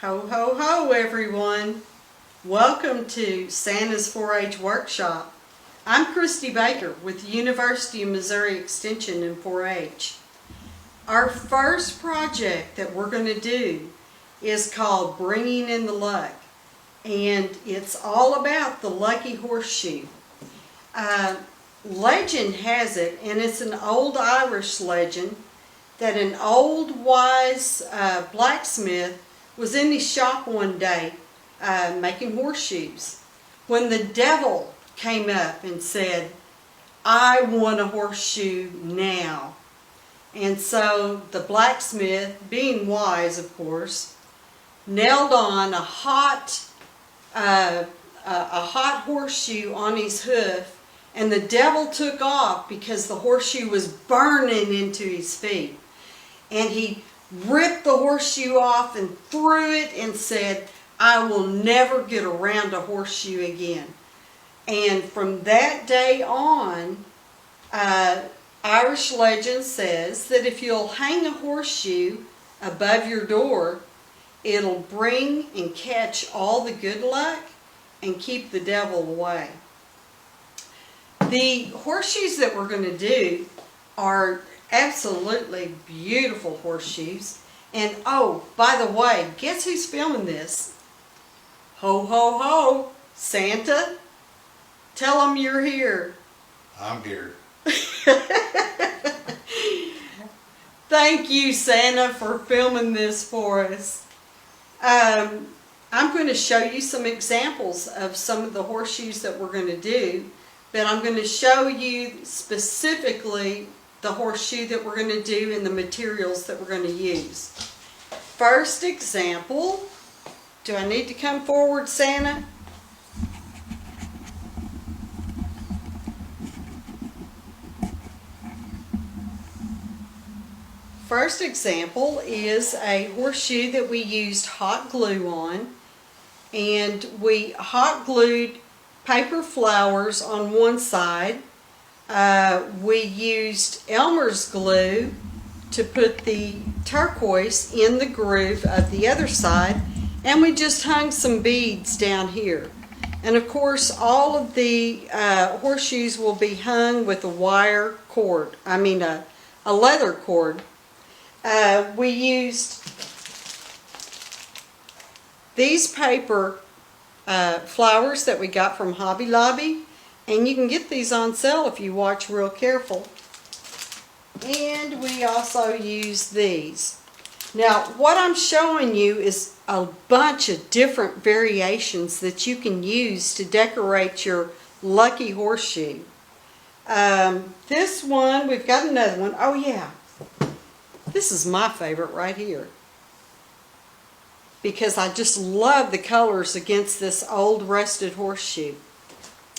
Ho ho ho everyone! Welcome to Santa's 4-H workshop. I'm Christy Baker with the University of Missouri Extension in 4-H. Our first project that we're going to do is called Bringing in the Luck, and it's all about the lucky horseshoe. Legend has it, and it's an old Irish legend, that an old wise blacksmith was in his shop one day making horseshoes when the devil came up and said, "I want a horseshoe now." And so the blacksmith, being wise of course, nailed on a hot horseshoe on his hoof, and the devil took off because the horseshoe was burning into his feet. And he ripped the horseshoe off and threw it and said, "I will never get around a horseshoe again." And from that day on, Irish legend says that if you'll hang a horseshoe above your door, it'll bring and catch all the good luck and keep the devil away. The horseshoes that we're going to do are absolutely beautiful horseshoes. And oh, by the way, guess who's filming this? Ho ho ho! Santa! Tell them you're here. I'm here. Thank you, Santa, for filming this for us. I'm going to show you some examples of some of the horseshoes that we're going to do, but I'm going to show you specifically the horseshoe that we're going to do and the materials that we're going to use. First example, do I need to come forward, Santa? First example is a horseshoe that we used hot glue on, and we hot glued paper flowers on one side. We used Elmer's glue to put the turquoise in the groove of the other side, and we just hung some beads down here. And of course all of the horseshoes will be hung with a wire cord, a leather cord. We used these paper flowers that we got from Hobby Lobby, and you can get these on sale if you watch real careful. And we also use these. Now what I'm showing you is a bunch of different variations that you can use to decorate your lucky horseshoe. This one, we've got another one. Oh yeah, this is my favorite right here, because I just love the colors against this old rusted horseshoe.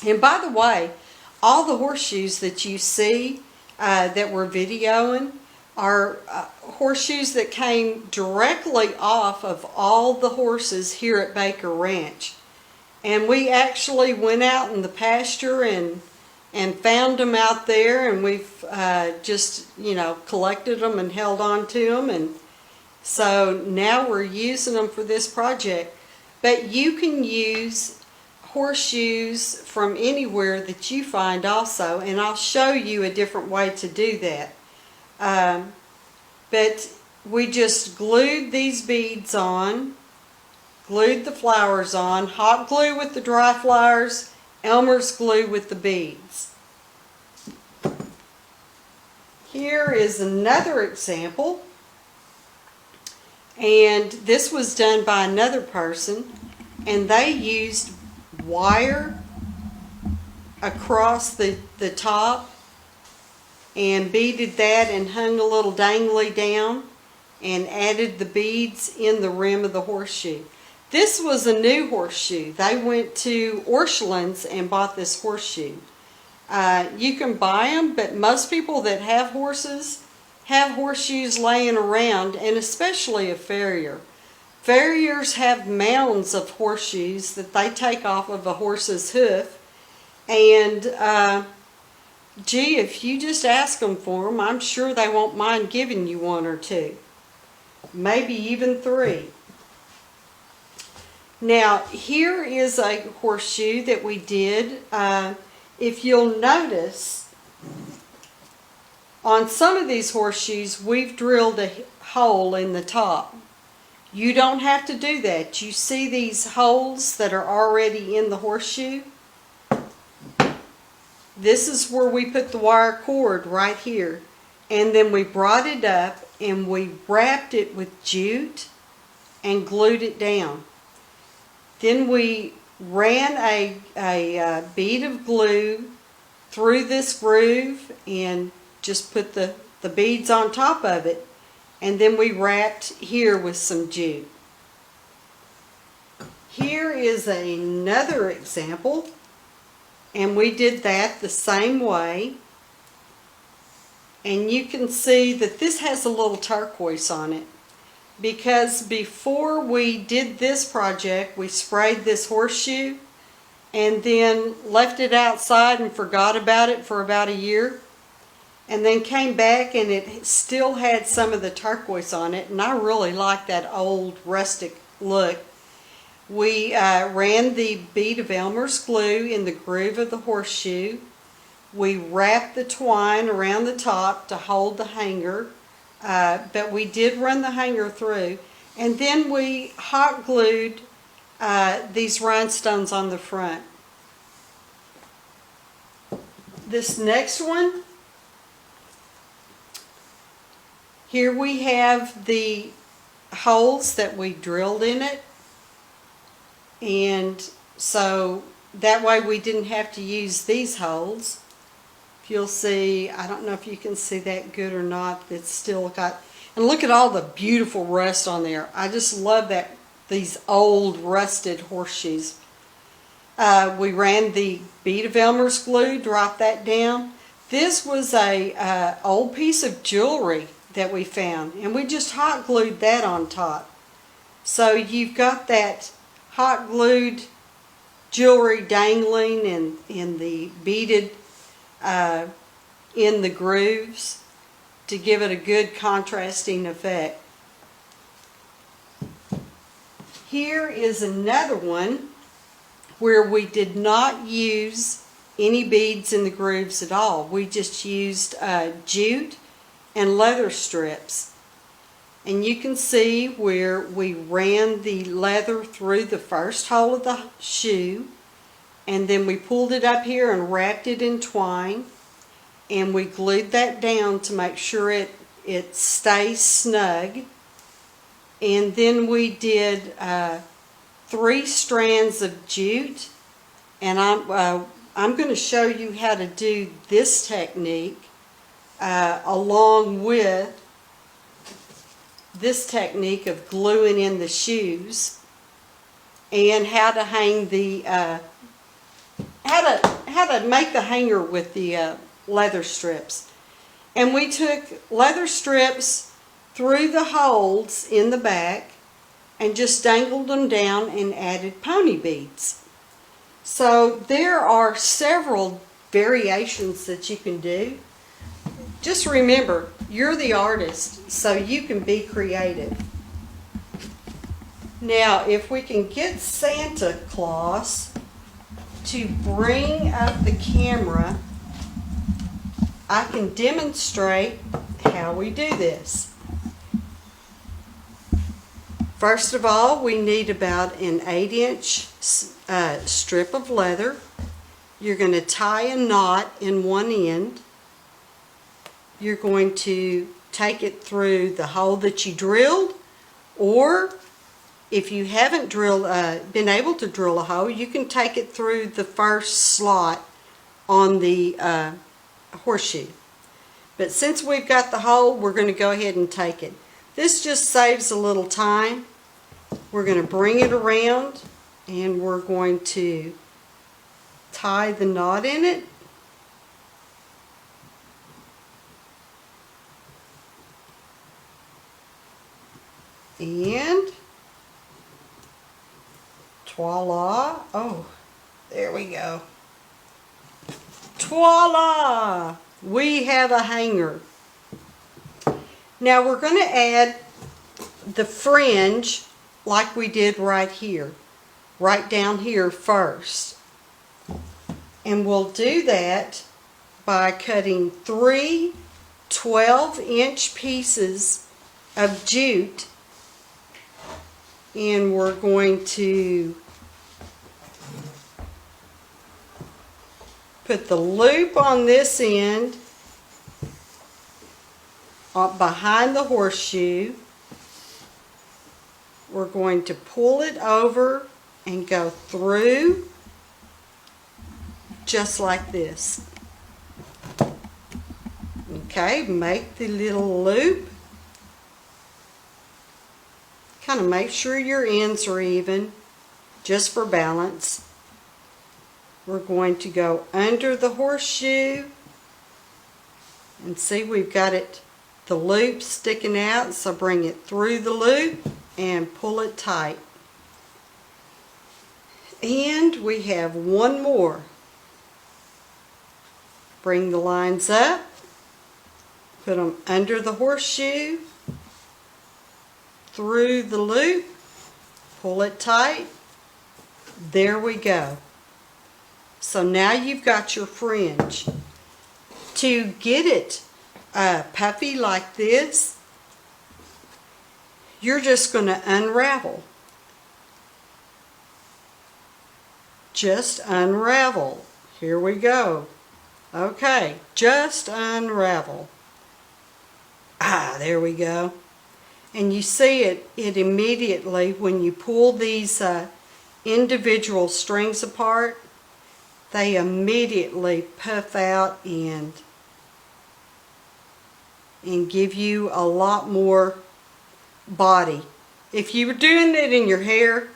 And by the way, all the horseshoes that you see that we're videoing are horseshoes that came directly off of all the horses here at Baker Ranch. And we actually went out in the pasture and found them out there, and we've just, collected them and held on to them. And so now we're using them for this project. But you can use horseshoes from anywhere that you find also, and I'll show you a different way to do that. But we just glued these beads on, glued the flowers on, hot glue with the dry flowers, Elmer's glue with the beads. Here is another example, and this was done by another person, and they used wire across the top and beaded that and hung a little dangly down and added the beads in the rim of the horseshoe. This was a new horseshoe. They went to Orchland's and bought this horseshoe. You can buy them, but most people that have horses have horseshoes laying around, and especially a farrier. Farriers have mounds of horseshoes that they take off of a horse's hoof, and gee, if you just ask them for them, I'm sure they won't mind giving you one or two, maybe even three. Now, here is a horseshoe that we did. If you'll notice, on some of these horseshoes, we've drilled a hole in the top. You don't have to do that. You see these holes that are already in the horseshoe? This is where we put the wire cord right here. And then we brought it up and we wrapped it with jute and glued it down. Then we ran a bead of glue through this groove and just put the beads on top of it. And then we wrapped here with some jute. Here is another example. And we did that the same way. And you can see that this has a little turquoise on it. Because before we did this project, we sprayed this horseshoe and then left it outside and forgot about it for about a year. And then came back and it still had some of the turquoise on it. And I really like that old rustic look. We ran the bead of Elmer's glue in the groove of the horseshoe. We wrapped the twine around the top to hold the hanger. But we did run the hanger through. And then we hot glued these rhinestones on the front. This next one, here we have the holes that we drilled in it. And so that way we didn't have to use these holes. If you'll see, I don't know if you can see that good or not, it's still got, and look at all the beautiful rust on there. I just love that, these old rusted horseshoes. We ran the bead of Elmer's glue, dropped that down. This was a old piece of jewelry that we found, and we just hot glued that on top. So you've got that hot glued jewelry dangling and in the beaded in the grooves to give it a good contrasting effect. Here is another one where we did not use any beads in the grooves at all. We just used jute and leather strips. And you can see where we ran the leather through the first hole of the shoe, and then we pulled it up here and wrapped it in twine, and we glued that down to make sure it stays snug. And then we did 3 strands of jute, and I'm going to show you how to do this technique along with this technique of gluing in the shoes, and how to hang the how to make the hanger with the leather strips. And we took leather strips through the holes in the back and just dangled them down and added pony beads. So there are several variations that you can do. Just remember, you're the artist, so you can be creative. Now, if we can get Santa Claus to bring up the camera, I can demonstrate how we do this. First of all, we need about an 8-inch strip of leather. You're going to tie a knot in one end. You're going to take it through the hole that you drilled, or if you haven't been able to drill a hole, you can take it through the first slot on the horseshoe. But since we've got the hole, we're going to go ahead and take it. This just saves a little time. We're going to bring it around and we're going to tie the knot in it. And voila. Oh, there we go. Voila! We have a hanger. Now we're going to add the fringe like we did right here. right down here first. And we'll do that by cutting 3 12-inch pieces of jute, and we're going to put the loop on this end behind the horseshoe. We're going to pull it over and go through just like this. Okay, make the little loop. Kind of make sure your ends are even, just for balance. We're going to go under the horseshoe, and see, we've got it, the loop sticking out, so bring it through the loop and pull it tight. And we have one more. Bring the lines up, put them under the horseshoe, through the loop, pull it tight. There we go. So now you've got your fringe. To get it puffy like this, you're just going to unravel. Just unravel. Here we go. Okay, just unravel. There we go. And you see it immediately when you pull these individual strings apart, they immediately puff out and give you a lot more body. If you were doing it in your hair,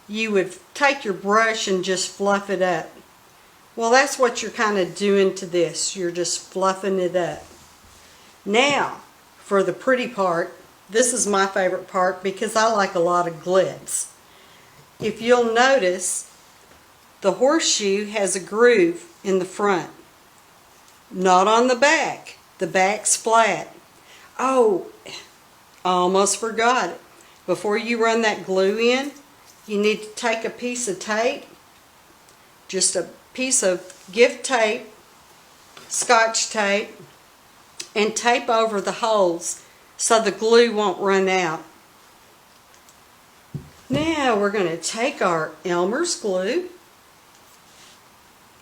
you would take your brush and just fluff it up. Well, that's what you're kind of doing to this. You're just fluffing it up. Now, for the pretty part, this is my favorite part because I like a lot of glitz. If you'll notice, the horseshoe has a groove in the front, not on the back. The back's flat. Oh, I almost forgot it. Before you run that glue in, you need to take a piece of tape, just a piece of gift tape, Scotch tape, and tape over the holes so the glue won't run out. Now we're going to take our Elmer's glue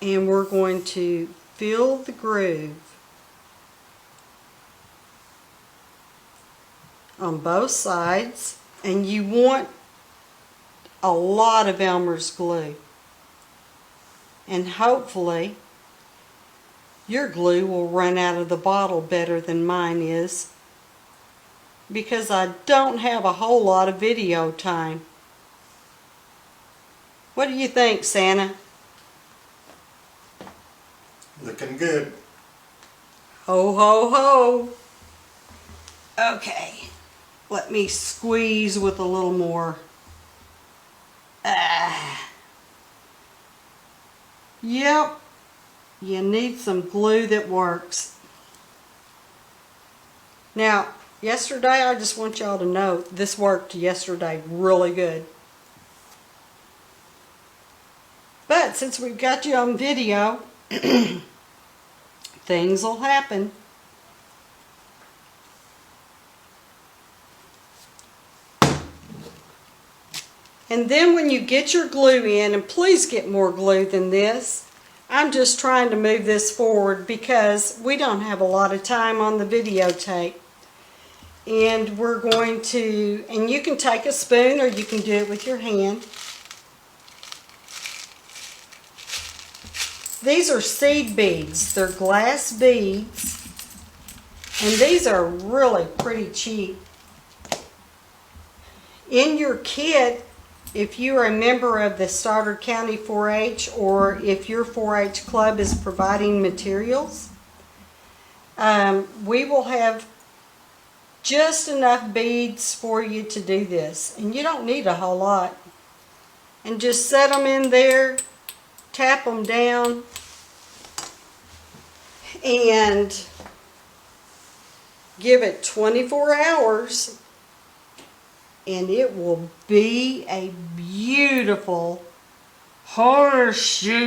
and we're going to fill the groove on both sides, and you want a lot of Elmer's glue, and hopefully your glue will run out of the bottle better than mine is, because I don't have a whole lot of video time. What do you think, Santa? Looking good. Ho, ho, ho. Okay, let me squeeze with a little more. Yep, you need some glue that works. Now, yesterday, I just want y'all to know, this worked yesterday really good. But since we've got you on video, things will happen. And then when you get your glue in, and please get more glue than this, I'm just trying to move this forward because we don't have a lot of time on the videotape. And we're going to, and you can take a spoon or you can do it with your hand. These are seed beads. They're glass beads. And these are really pretty cheap. In your kit, if you are a member of the Stoddard County 4-H, or if your 4-H club is providing materials, we will have just enough beads for you to do this. And you don't need a whole lot. And just set them in there, tap them down, and give it 24 hours. and it will be a beautiful horseshoe.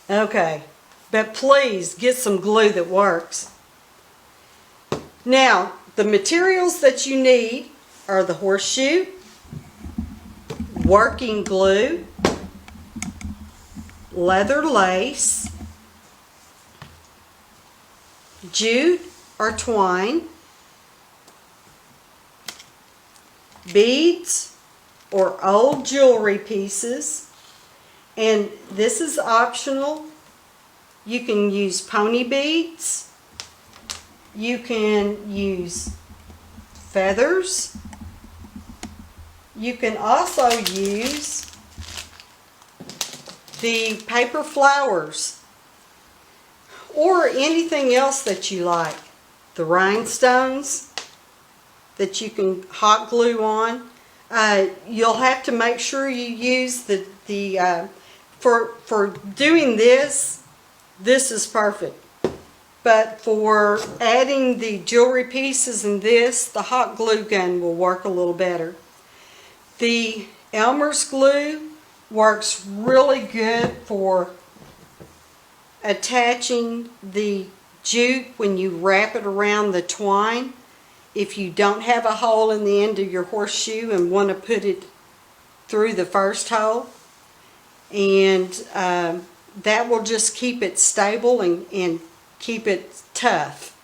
Okay, but please get some glue that works. Now, the materials that you need are the horseshoe, working glue, leather lace, jute or twine, beads or old jewelry pieces, and this is optional. You can use pony beads, you can use feathers, you can also use the paper flowers or anything else that you like. The rhinestones that you can hot glue on. You'll have to make sure you use for doing this is perfect. But for adding the jewelry pieces in this, the hot glue gun will work a little better. The Elmer's glue works really good for attaching the jute when you wrap it around the twine. If you don't have a hole in the end of your horseshoe and want to put it through the first hole, and that will just keep it stable and keep it tough.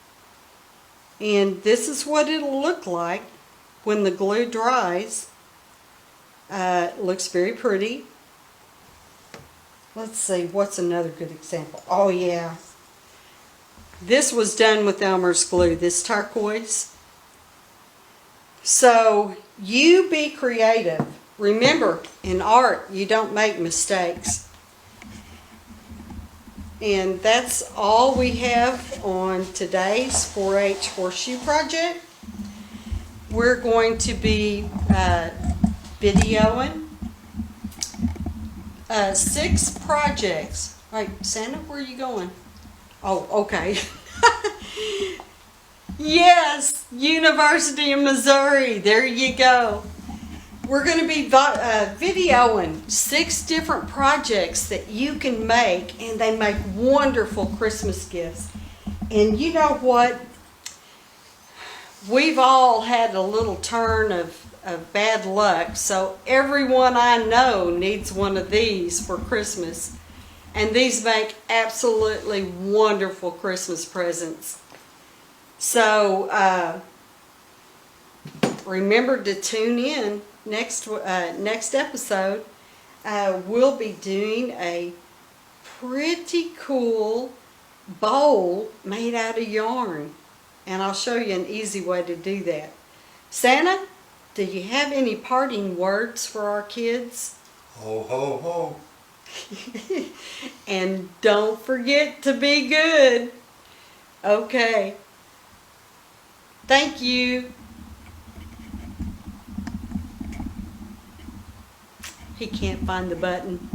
And this is what it'll look like when the glue dries. It looks very pretty. Let's see, what's another good example? Oh yeah, this was done with Elmer's glue, this turquoise. So you be creative. Remember, in art, you don't make mistakes. And that's all we have on today's 4-H horseshoe project. We're going to be videoing 6 projects. Wait, Santa, where are you going? Oh, okay. Yes, University of Missouri. There you go. We're going to be videoing 6 different projects that you can make, and they make wonderful Christmas gifts. And you know what? We've all had a little turn of bad luck, so everyone I know needs one of these for Christmas. And these make absolutely wonderful Christmas presents. So remember to tune in next episode. We'll be doing a pretty cool bowl made out of yarn, and I'll show you an easy way to do that. Santa, do you have any parting words for our kids? Ho, ho, ho. And don't forget to be good. Okay. Thank you. He can't find the button.